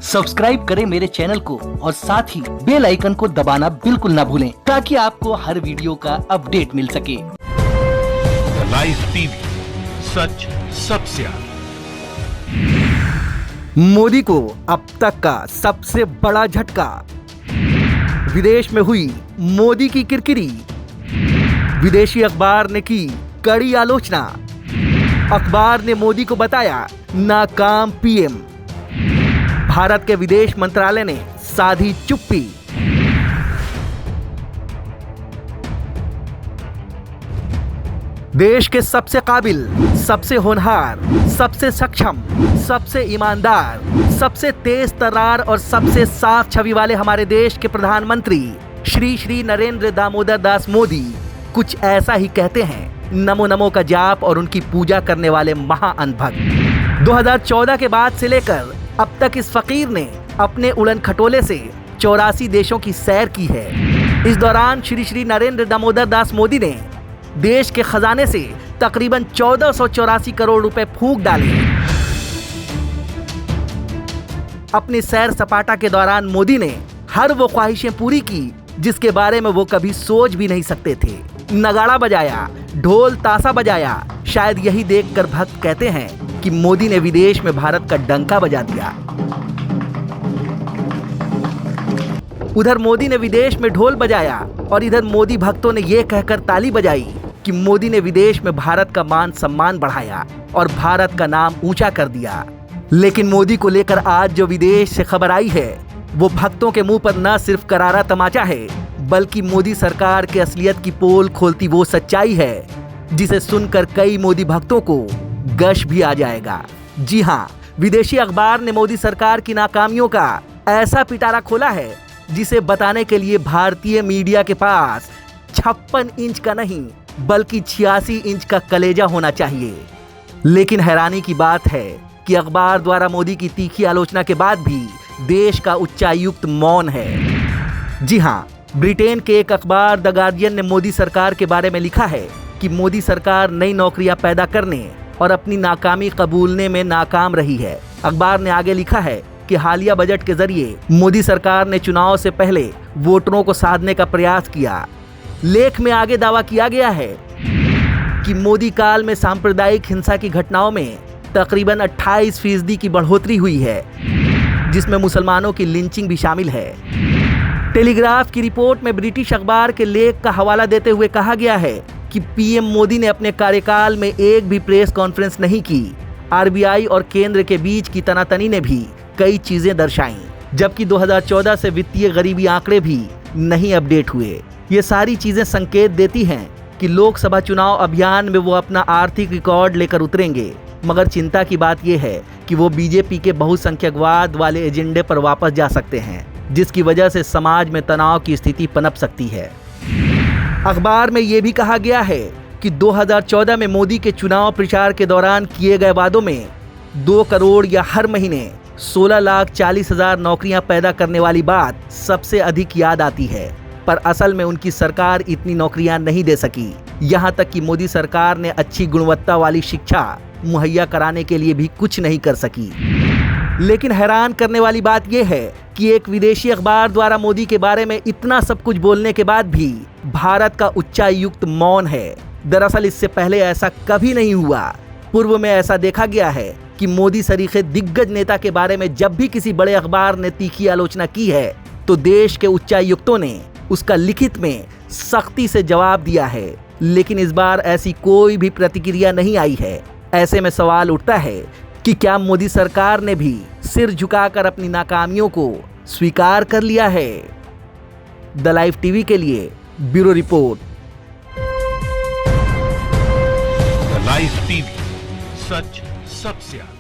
Subscribe करें मेरे channel को और साथ ही बेल आइकन को दबाना बिल्कुल ना भूलें ताकि आपको हर वीडियो का अपडेट मिल सके। लाइव टीवी, सच सबसे आगे। मोदी को अब तक का सबसे बड़ा झटका। विदेश में हुई मोदी की किरकिरी। विदेशी अखबार ने की कड़ी आलोचना। अखबार ने मोदी को बताया नाकाम पीएम। भारत के विदेश मंत्रालय ने साधी चुप्पी। देश के सबसे काबिल, सबसे होनहार, सबसे सक्षम, सबसे ईमानदार, सबसे तेज तर्रार और सबसे साफ छवि वाले हमारे देश के प्रधानमंत्री श्री नरेंद्र दामोदर दास मोदी कुछ ऐसा ही कहते हैं। नमो नमो का जाप और उनकी पूजा करने वाले महाअनभक्त। 2014 के बाद से लेकर अब तक इस फकीर ने अपने उड़न खटोले से 84 देशों की सैर की है। इस दौरान श्री नरेंद्र दामोदर दास मोदी ने देश के खजाने से तकरीबन 1484 करोड़ रुपए फूंक डाले। अपनी सैर सपाटा के दौरान मोदी ने हर वो ख्वाहिशें पूरी की जिसके बारे में वो कभी सोच भी नहीं सकते थे। नगाड़ा बजाया, ढोल ताशा बजाया। शायद यही देखकर भक्त कहते हैं कि मोदी ने विदेश में भारत का डंका बजा दिया। उधर मोदी ने विदेश में ढोल बजाया और इधर मोदी भक्तों ने यह कहकर ताली बजाई कि मोदी ने विदेश में भारत का मान सम्मान बढ़ाया और भारत का नाम ऊंचा कर दिया। लेकिन मोदी को लेकर आज जो विदेश से खबर आई है वो भक्तों के मुंह पर न सिर्फ करारा तमाचा है बल्कि मोदी सरकार के असलियत की पोल खोलती वो सच्चाई है जिसे सुनकर कई मोदी भक्तों को गश भी आ जाएगा। जी हाँ, विदेशी अखबार ने मोदी सरकार की नाकामियों का ऐसा पिटारा खोला है जिसे बताने के लिए भारतीय मीडिया के पास 56 इंच का नहीं बल्कि 86 इंच का कलेजा होना चाहिए। लेकिन हैरानी की बात है कि अखबार द्वारा मोदी की तीखी आलोचना के बाद भी देश का उच्चायुक्त मौन है। जी हाँ, ब्रिटेन के एक अखबार द गार्डियन ने मोदी सरकार के बारे में लिखा है कि मोदी सरकार नई नौकरियां पैदा करने और अपनी नाकामी कबूलने में नाकाम रही है। अखबार ने आगे लिखा है कि हालिया बजट के जरिए मोदी सरकार ने चुनाव से पहले वोटरों को साधने का प्रयास किया। लेख में आगे दावा किया गया है कि मोदी काल में सांप्रदायिक हिंसा की घटनाओं में तकरीबन 28% की बढ़ोतरी हुई है जिसमें मुसलमानों की लिंचिंग भी शामिल है। टेलीग्राफ की रिपोर्ट में ब्रिटिश अखबार के लेख का हवाला देते हुए कहा गया है कि पीएम मोदी ने अपने कार्यकाल में एक भी प्रेस कॉन्फ्रेंस नहीं की। आरबीआई और केंद्र के बीच की तनातनी ने भी कई चीजें दर्शाई, जबकि 2014 से वित्तीय गरीबी आंकड़े भी नहीं अपडेट हुए। ये सारी चीजें संकेत देती हैं कि लोकसभा चुनाव अभियान में वो अपना आर्थिक रिकॉर्ड लेकर उतरेंगे। मगर चिंता की बात यह है कि वो बीजेपी के बहुसंख्यकवाद वाले एजेंडे पर वापस जा सकते हैं जिसकी वजह से समाज में तनाव की स्थिति पनप सकती है। अखबार में यह भी कहा गया है कि 2014 में मोदी के चुनाव प्रचार के दौरान किए गए वादों में 2 करोड़ या हर महीने 16,40,000 नौकरियां पैदा करने वाली बात सबसे अधिक याद आती है। पर असल में उनकी सरकार इतनी नौकरियां नहीं दे सकी। यहां तक कि मोदी सरकार ने अच्छी गुणवत्ता वाली शिक्षा मुहैया कराने के लिए भी कुछ नहीं कर सकी। लेकिन हैरान करने वाली बात यह है कि एक विदेशी अखबार द्वारा मोदी के बारे में इतना सब कुछ बोलने के बाद भी भारत का उच्चायुक्त मौन है। दरअसल इससे पहले ऐसा कभी नहीं हुआ। पूर्व में ऐसा देखा गया है कि मोदी सरीखे दिग्गज नेता के बारे में जब भी किसी बड़े अखबार ने तीखी आलोचना की है तो देश के उच्चायुक्तों ने उसका लिखित में सख्ती से जवाब दिया है। लेकिन इस बार ऐसी कोई भी प्रतिक्रिया नहीं आई है। ऐसे में सवाल उठता है कि क्या मोदी सरकार ने भी सिर झुकाकर अपनी नाकामियों को स्वीकार कर लिया है। द लाइव टीवी के लिए ब्यूरो रिपोर्ट। लाइव टीवी, सच सबसे आगे।